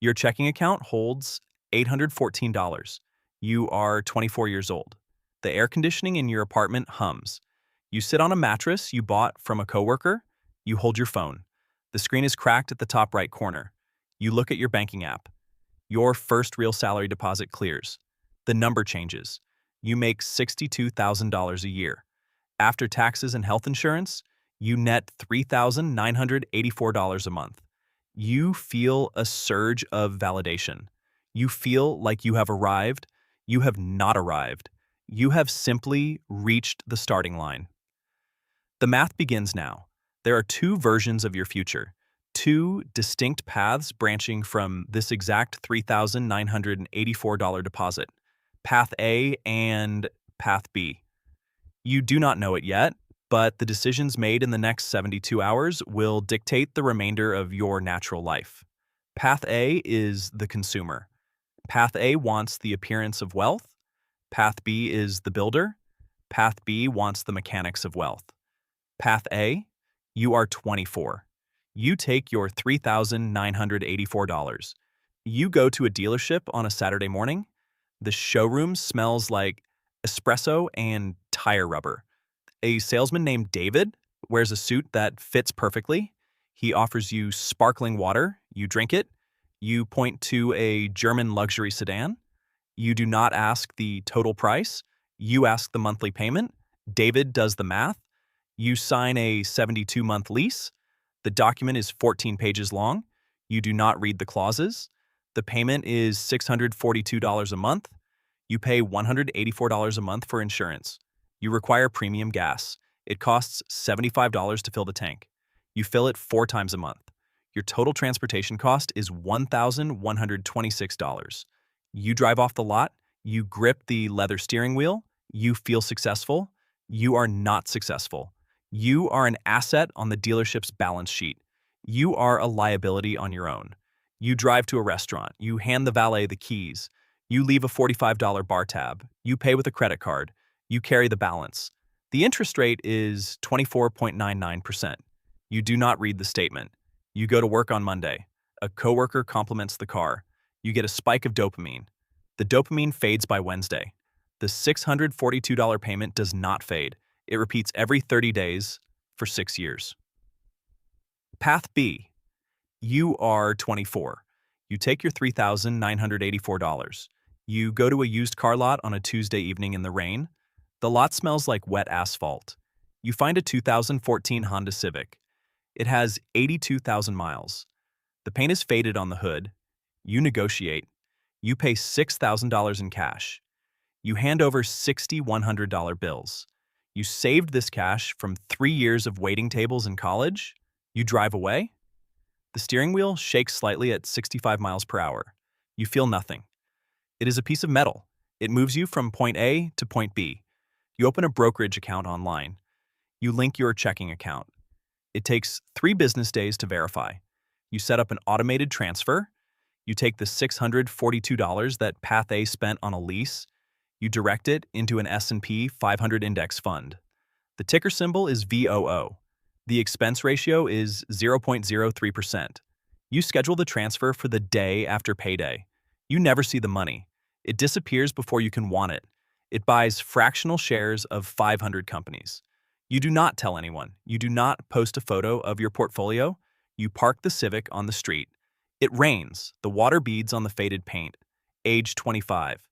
Your checking account holds $814. You are 24 years old. The air conditioning in your apartment hums. You sit on a mattress you bought from a coworker. You hold your phone. The screen is cracked at the top right corner. You look at your banking app. Your first real salary deposit clears. The number changes. You make $62,000 a year. After taxes and health insurance, you net $3,984 a month. You feel a surge of validation. You feel like you have arrived. You have not arrived. You have simply reached the starting line. The math begins now. There are two versions of your future, two distinct paths branching from this exact $3,984 deposit, Path A and Path B. You do not know it yet, but the decisions made in the next 72 hours will dictate the remainder of your natural life. Path A is the consumer. Path A wants the appearance of wealth. Path B is the builder. Path B wants the mechanics of wealth. Path A, you are 24. You take your $3,984. You go to a dealership on a Saturday morning. The showroom smells like espresso and tire rubber. A salesman named David wears a suit that fits perfectly. He offers you sparkling water. You drink it. You point to a German luxury sedan. You do not ask the total price. You ask the monthly payment. David does the math. You sign a 72-month lease. The document is 14 pages long. You do not read the clauses. The payment is $642 a month. You pay $184 a month for insurance. You require premium gas. It costs $75 to fill the tank. You fill it 4 times a month. Your total transportation cost is $1,126. You drive off the lot. You grip the leather steering wheel. You feel successful. You are not successful. You are an asset on the dealership's balance sheet. You are a liability on your own. You drive to a restaurant. You hand the valet the keys. You leave a $45 bar tab. You pay with a credit card. You carry the balance. The interest rate is 24.99%. You do not read the statement. You go to work on Monday. A coworker compliments the car. You get a spike of dopamine. The dopamine fades by Wednesday. The $642 payment does not fade. It repeats every 30 days for 6 years. Path B. You are 24. You take your $3,984. You go to a used car lot on a Tuesday evening in the rain. The lot smells like wet asphalt. You find a 2014 Honda Civic. It has 82,000 miles. The paint is faded on the hood. You negotiate. You pay $6,000 in cash. You hand over 60 $100 bills. You saved this cash from 3 years of waiting tables in college. You drive away. The steering wheel shakes slightly at 65 miles per hour. You feel nothing. It is a piece of metal. It moves you from point A to point B. You open a brokerage account online. You link your checking account. It takes 3 business days to verify. You set up an automated transfer. You take the $642 that Path A spent on a lease. You direct it into an S&P 500 index fund. The ticker symbol is VOO. The expense ratio is 0.03%. You schedule the transfer for the day after payday. You never see the money. It disappears before you can want it. It buys fractional shares of 500 companies. You do not tell anyone. You do not post a photo of your portfolio. You park the Civic on the street. It rains. The water beads on the faded paint. Age 25.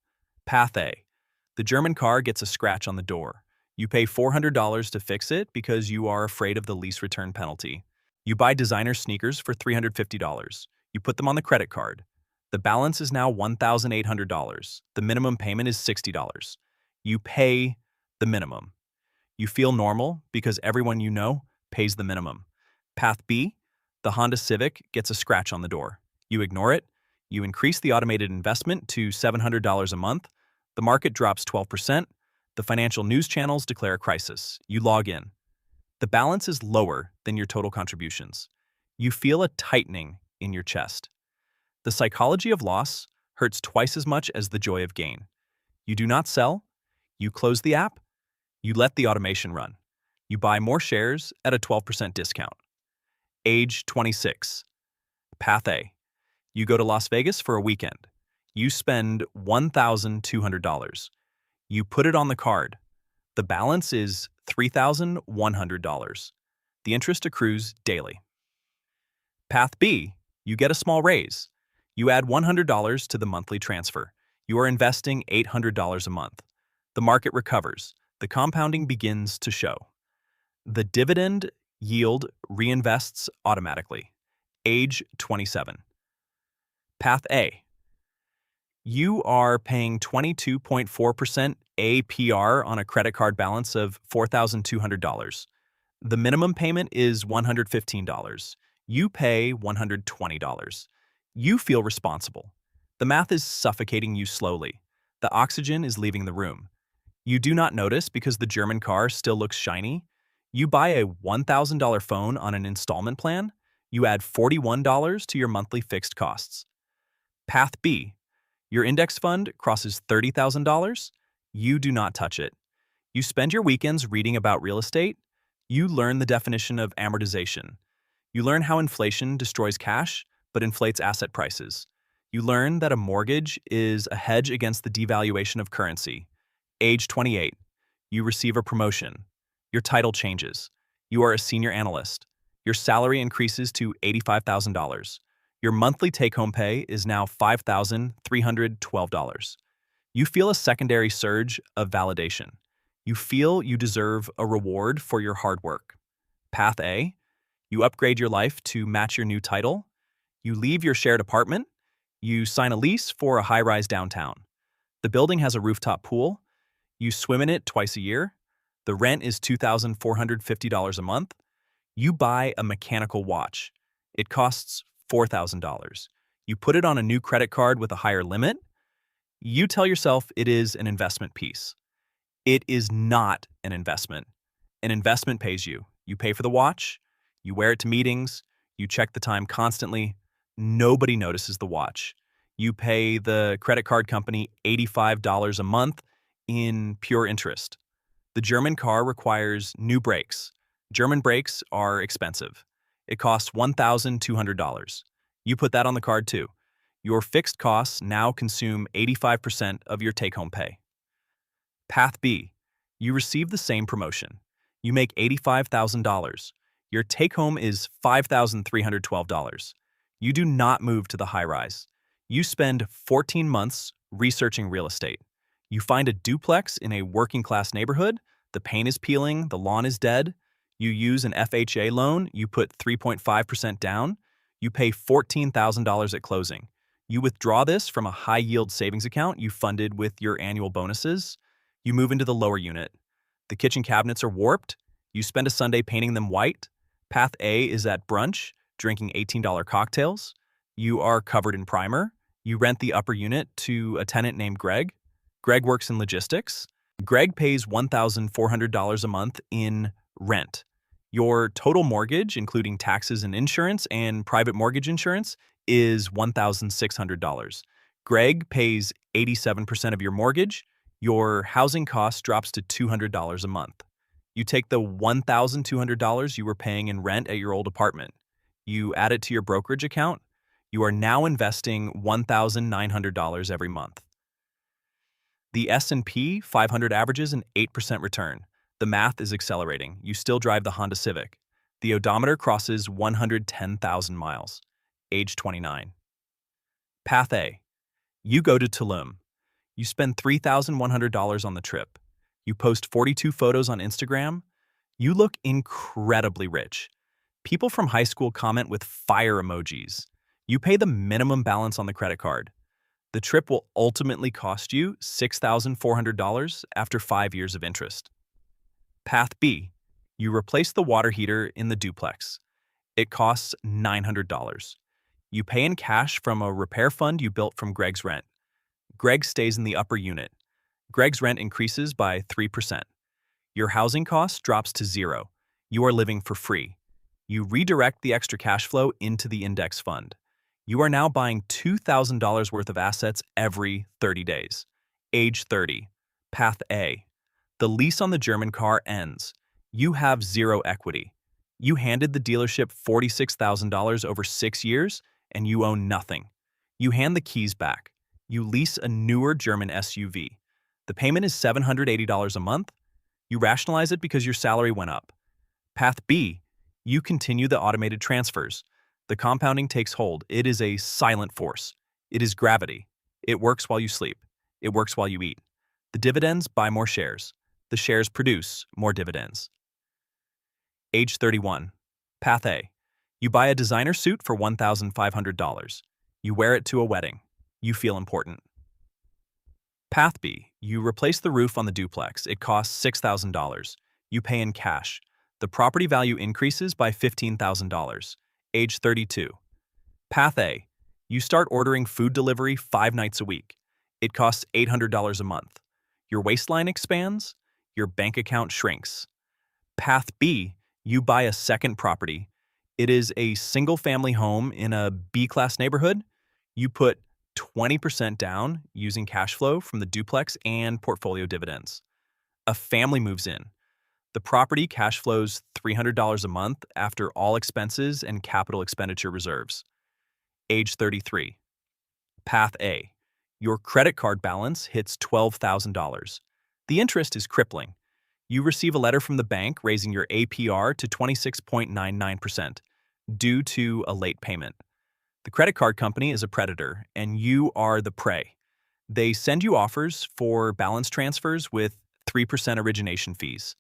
Path A. The German car gets a scratch on the door. You pay $400 to fix it because you are afraid of the lease return penalty. You buy designer sneakers for $350. You put them on the credit card. The balance is now $1,800. The minimum payment is $60. You pay the minimum. You feel normal because everyone you know pays the minimum. Path B, the Honda Civic gets a scratch on the door. You ignore it. You increase the automated investment to $700 a month. The market drops 12%. The financial news channels declare a crisis. You log in. The balance is lower than your total contributions. You feel a tightening in your chest. The psychology of loss hurts twice as much as the joy of gain. You do not sell. You close the app. You let the automation run. You buy more shares at a 12% discount. Age 26. Path A. You go to Las Vegas for a weekend. You spend $1,200. You put it on the card. The balance is $3,100. The interest accrues daily. Path B, you get a small raise. You add $100 to the monthly transfer. You are investing $800 a month. The market recovers. The compounding begins to show. The dividend yield reinvests automatically. Age 27. Path A. You are paying 22.4% APR on a credit card balance of $4,200. The minimum payment is $115. You pay $120. You feel responsible. The math is suffocating you slowly. The oxygen is leaving the room. You do not notice because the German car still looks shiny. You buy a $1,000 phone on an installment plan. You add $41 to your monthly fixed costs. Path B. Your index fund crosses $30,000. You do not touch it. You spend your weekends reading about real estate. You learn the definition of amortization. You learn how inflation destroys cash, but inflates asset prices. You learn that a mortgage is a hedge against the devaluation of currency. Age 28. You receive a promotion. Your title changes. You are a senior analyst. Your salary increases to $85,000. Your monthly take-home pay is now $5,312. You feel a secondary surge of validation. You feel you deserve a reward for your hard work. Path A. You upgrade your life to match your new title. You leave your shared apartment. You sign a lease for a high-rise downtown. The building has a rooftop pool. You swim in it twice a year. The rent is $2,450 a month. You buy a mechanical watch. It costs $4,000. You put it on a new credit card with a higher limit. You tell yourself it is an investment piece. It is not an investment. An investment pays you. You pay for the watch. You wear it to meetings. You check the time constantly. Nobody notices the watch. You pay the credit card company $85 a month in pure interest. The German car requires new brakes. German brakes are expensive. It costs $1,200. You put that on the card too. Your fixed costs now consume 85% of your take-home pay. Path B. You receive the same promotion. You make $85,000. Your take-home is $5,312. You do not move to the high-rise. You spend 14 months researching real estate. You find a duplex in a working-class neighborhood. The paint is peeling. The lawn is dead. You use an FHA loan. You put 3.5% down. You pay $14,000 at closing. You withdraw this from a high-yield savings account you funded with your annual bonuses. You move into the lower unit. The kitchen cabinets are warped. You spend a Sunday painting them white. Path A is at brunch, drinking $18 cocktails. You are covered in primer. You rent the upper unit to a tenant named Greg. Greg works in logistics. Greg pays $1,400 a month in rent. Your total mortgage, including taxes and insurance and private mortgage insurance, is $1,600. Greg pays 87% of your mortgage. Your housing cost drops to $200 a month. You take the $1,200 you were paying in rent at your old apartment. You add it to your brokerage account. You are now investing $1,900 every month. The S&P 500 averages an 8% return. The math is accelerating. You still drive the Honda Civic. The odometer crosses 110,000 miles. Age 29. Path A. You go to Tulum. You spend $3,100 on the trip. You post 42 photos on Instagram. You look incredibly rich. People from high school comment with fire emojis. You pay the minimum balance on the credit card. The trip will ultimately cost you $6,400 after 5 years of interest. Path B. You replace the water heater in the duplex. It costs $900. You pay in cash from a repair fund you built from Greg's rent. Greg stays in the upper unit. Greg's rent increases by 3%. Your housing cost drops to zero. You are living for free. You redirect the extra cash flow into the index fund. You are now buying $2,000 worth of assets every 30 days. Age 30. Path A. The lease on the German car ends. You have zero equity. You handed the dealership $46,000 over 6 years, and you own nothing. You hand the keys back. You lease a newer German SUV. The payment is $780 a month. You rationalize it because your salary went up. Path B, you continue the automated transfers. The compounding takes hold. It is a silent force. It is gravity. It works while you sleep. It works while you eat. The dividends buy more shares. The shares produce more dividends. Age 31. Path A. You buy a designer suit for $1,500. You wear it to a wedding. You feel important. Path B. You replace the roof on the duplex. It costs $6,000. You pay in cash. The property value increases by $15,000. Age 32. Path A. You start ordering food delivery 5 nights a week. It costs $800 a month. Your waistline expands. Your bank account shrinks. Path B. You buy a second property. It is a single-family home in a B-class neighborhood. You put 20% down using cash flow from the duplex and portfolio dividends. A family moves in. The property cash flows $300 a month after all expenses and capital expenditure reserves. Age 33. Path A. Your credit card balance hits $12,000. The interest is crippling. You receive a letter from the bank raising your APR to 26.99% due to a late payment. The credit card company is a predator, and you are the prey. They send you offers for balance transfers with 3% origination fees.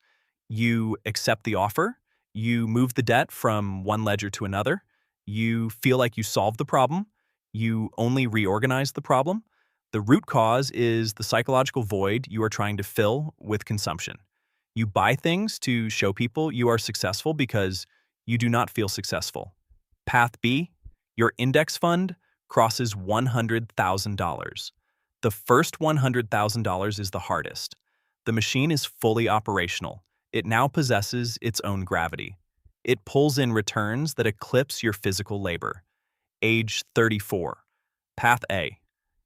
You accept the offer, you move the debt from one ledger to another, you feel like you solved the problem, you only reorganize the problem. The root cause is the psychological void you are trying to fill with consumption. You buy things to show people you are successful because you do not feel successful. Path B, your index fund crosses $100,000. The first $100,000 is the hardest. The machine is fully operational. It now possesses its own gravity. It pulls in returns that eclipse your physical labor. Age 34. Path A.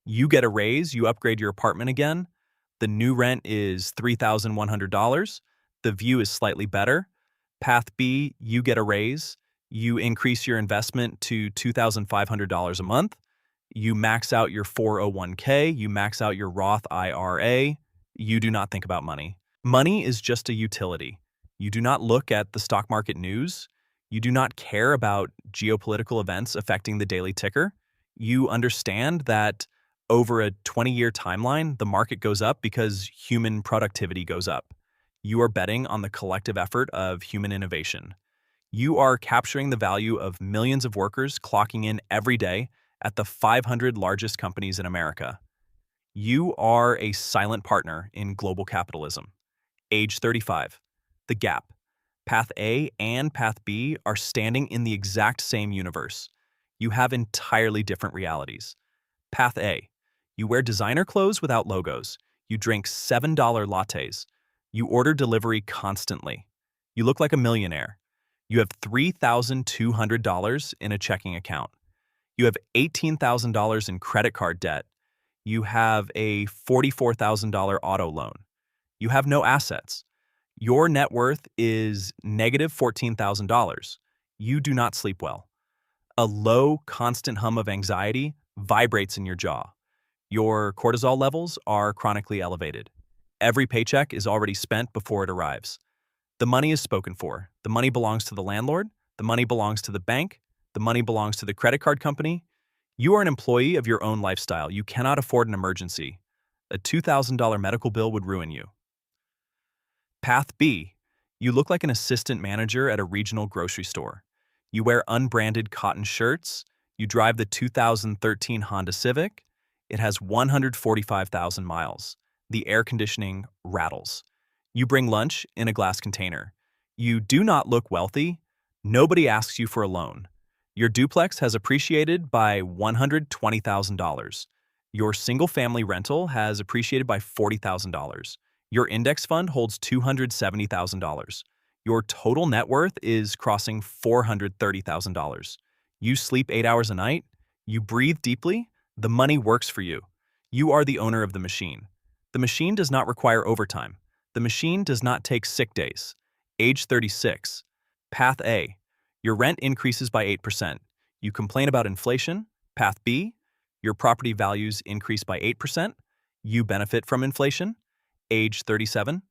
You get a raise, you upgrade your apartment again. The new rent is $3,100. The view is slightly better. Path B, you get a raise. You increase your investment to $2,500 a month. You max out your 401k. You max out your Roth IRA. You do not think about money. Money is just a utility. You do not look at the stock market news. You do not care about geopolitical events affecting the daily ticker. You understand that over a 20-year timeline, the market goes up because human productivity goes up. You are betting on the collective effort of human innovation. You are capturing the value of millions of workers clocking in every day at the 500 largest companies in America. You are a silent partner in global capitalism. Age 35. The gap. Path A and Path B are standing in the exact same universe. You have entirely different realities. Path A. You wear designer clothes without logos. You drink $7 lattes. You order delivery constantly. You look like a millionaire. You have $3,200 in a checking account. You have $18,000 in credit card debt. You have a $44,000 auto loan. You have no assets. Your net worth is negative $14,000. You do not sleep well. A low, constant hum of anxiety vibrates in your jaw. Your cortisol levels are chronically elevated. Every paycheck is already spent before it arrives. The money is spoken for. The money belongs to the landlord. The money belongs to the bank. The money belongs to the credit card company. You are an employee of your own lifestyle. You cannot afford an emergency. A $2,000 medical bill would ruin you. Path B. You look like an assistant manager at a regional grocery store. You wear unbranded cotton shirts. You drive the 2013 Honda Civic. It has 145,000 miles. The air conditioning rattles. You bring lunch in a glass container. You do not look wealthy. Nobody asks you for a loan. Your duplex has appreciated by $120,000. Your single-family rental has appreciated by $40,000. Your index fund holds $270,000. Your total net worth is crossing $430,000. You sleep 8 hours a night. You breathe deeply. The money works for you. You are the owner of the machine. The machine does not require overtime. The machine does not take sick days. Age 36. Path A. Your rent increases by 8%. You complain about inflation. Path B. Your property values increase by 8%. You benefit from inflation. Age 37.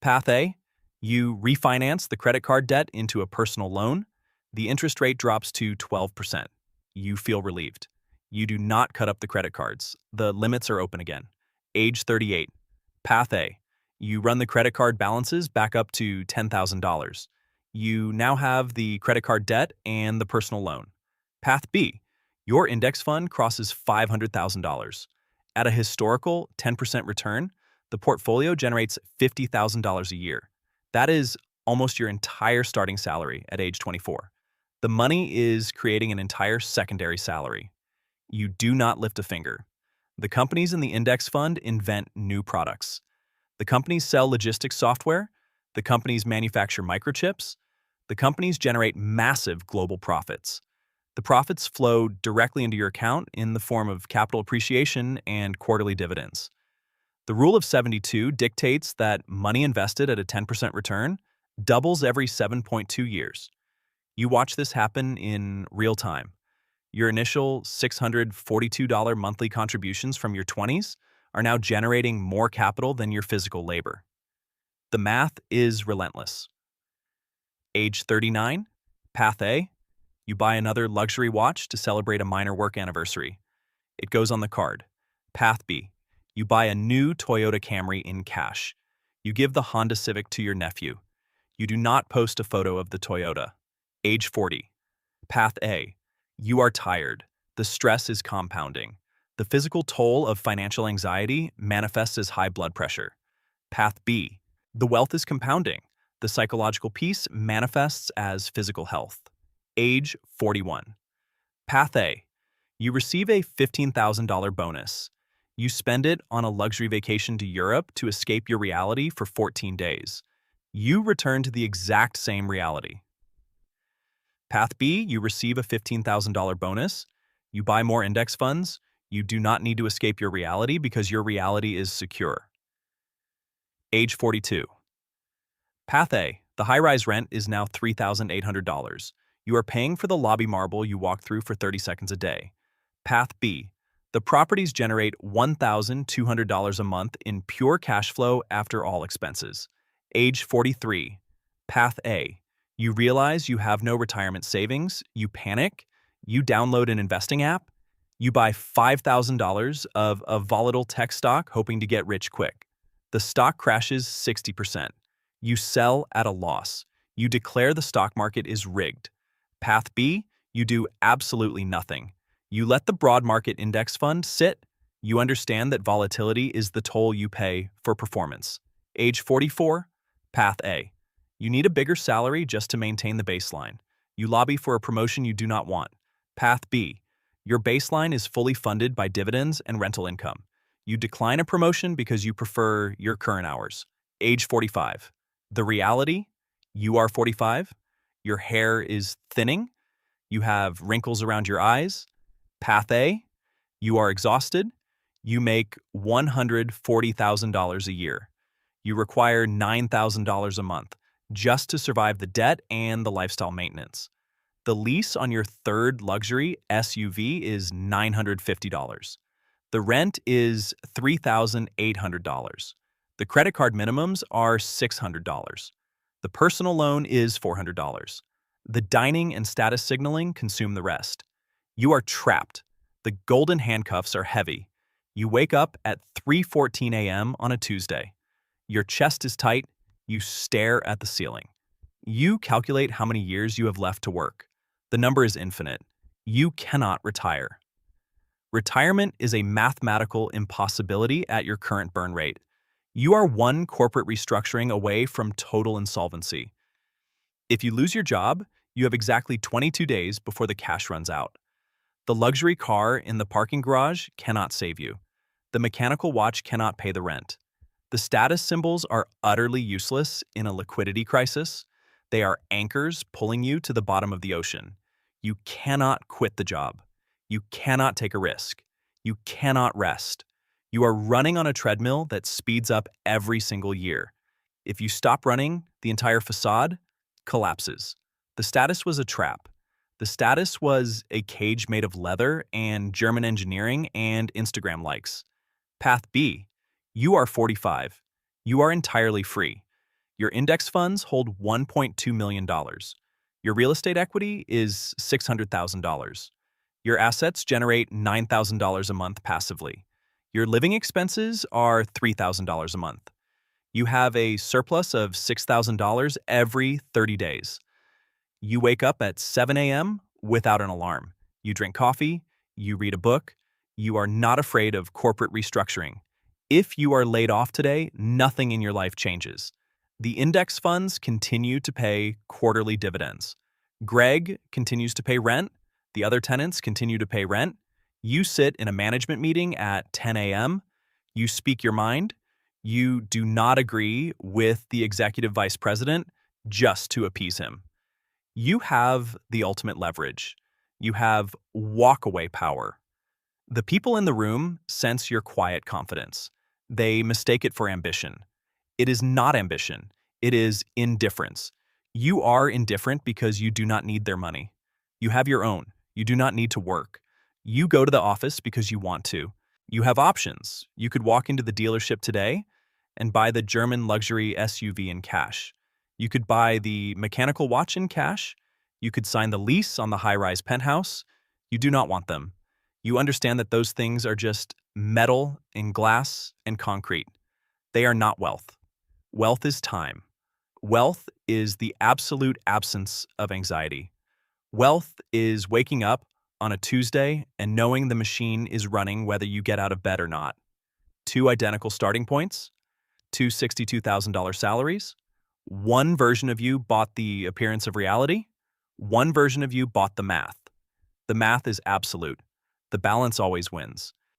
Path A. You refinance the credit card debt into a personal loan. The interest rate drops to 12%. You feel relieved. You do not cut up the credit cards. The limits are open again. Age 38. Path A. You run the credit card balances back up to $10,000. You now have the credit card debt and the personal loan. Path B. Your index fund crosses $500,000. At a historical 10% return, the portfolio generates $50,000 a year. That is almost your entire starting salary at age 24. The money is creating an entire secondary salary. You do not lift a finger. The companies in the index fund invent new products. The companies sell logistics software. The companies manufacture microchips. The companies generate massive global profits. The profits flow directly into your account in the form of capital appreciation and quarterly dividends. The rule of 72 dictates that money invested at a 10% return doubles every 7.2 years. You watch this happen in real time. Your initial $642 monthly contributions from your 20s are now generating more capital than your physical labor. The math is relentless. Age 39, Path A. You buy another luxury watch to celebrate a minor work anniversary. It goes on the card. Path B. You buy a new Toyota Camry in cash. You give the Honda Civic to your nephew. You do not post a photo of the Toyota. Age 40. Path A. You are tired. The stress is compounding. The physical toll of financial anxiety manifests as high blood pressure. Path B. The wealth is compounding. The psychological peace manifests as physical health. Age 41. Path A. You receive a $15,000 bonus. You spend it on a luxury vacation to Europe to escape your reality for 14 days. You return to the exact same reality. Path B, you receive a $15,000 bonus. You buy more index funds. You do not need to escape your reality because your reality is secure. Age 42. Path A, the high-rise rent is now $3,800. You are paying for the lobby marble you walk through for 30 seconds a day. Path B, the properties generate $1,200 a month in pure cash flow after all expenses. Age 43. Path A, you realize you have no retirement savings, you panic, you download an investing app, you buy $5,000 of a volatile tech stock hoping to get rich quick. The stock crashes 60%. You sell at a loss. You declare the stock market is rigged. Path B, you do absolutely nothing. You let the broad market index fund sit. You understand that volatility is the toll you pay for performance. Age 44. Path A, you need a bigger salary just to maintain the baseline. You lobby for a promotion you do not want. Path B, your baseline is fully funded by dividends and rental income. You decline a promotion because you prefer your current hours. Age 45. The reality, you are 45. Your hair is thinning. You have wrinkles around your eyes. Path A, you are exhausted. You make $140,000 a year. You require $9,000 a month just to survive the debt and the lifestyle maintenance. The lease on your third luxury SUV is $950. The rent is $3,800. The credit card minimums are $600. The personal loan is $400. The dining and status signaling consume the rest. You are trapped. The golden handcuffs are heavy. You wake up at 3:14 a.m. on a Tuesday. Your chest is tight. You stare at the ceiling. You calculate how many years you have left to work. The number is infinite. You cannot retire. Retirement is a mathematical impossibility at your current burn rate. You are one corporate restructuring away from total insolvency. If you lose your job, you have exactly 22 days before the cash runs out. The luxury car in the parking garage cannot save you. The mechanical watch cannot pay the rent. The status symbols are utterly useless in a liquidity crisis. They are anchors pulling you to the bottom of the ocean. You cannot quit the job. You cannot take a risk. You cannot rest. You are running on a treadmill that speeds up every single year. If you stop running, the entire facade collapses. The status was a trap. The status was a cage made of leather and German engineering and Instagram likes. Path B, you are 45. You are entirely free. Your index funds hold $1.2 million. Your real estate equity is $600,000. Your assets generate $9,000 a month passively. Your living expenses are $3,000 a month. You have a surplus of $6,000 every 30 days. You wake up at 7 a.m. without an alarm. You drink coffee, you read a book, you are not afraid of corporate restructuring. If you are laid off today, nothing in your life changes. The index funds continue to pay quarterly dividends. Greg continues to pay rent. The other tenants continue to pay rent. You sit in a management meeting at 10 a.m. You speak your mind. You do not agree with the executive vice president just to appease him. You have the ultimate leverage. You have walkaway power. The people in the room sense your quiet confidence. They mistake it for ambition. It is not ambition. It is indifference. You are indifferent because you do not need their money. You have your own. You do not need to work. You go to the office because you want to. You have options. You could walk into the dealership today and buy the German luxury SUV in cash. You could buy the mechanical watch in cash. You could sign the lease on the high-rise penthouse. You do not want them. You understand that those things are just metal and glass and concrete. They are not wealth. Wealth is time. Wealth is the absolute absence of anxiety. Wealth is waking up on a Tuesday and knowing the machine is running whether you get out of bed or not. Two identical starting points, two $62,000 salaries. One version of you bought the appearance of reality. One version of you bought the math. The math is absolute. The balance always wins.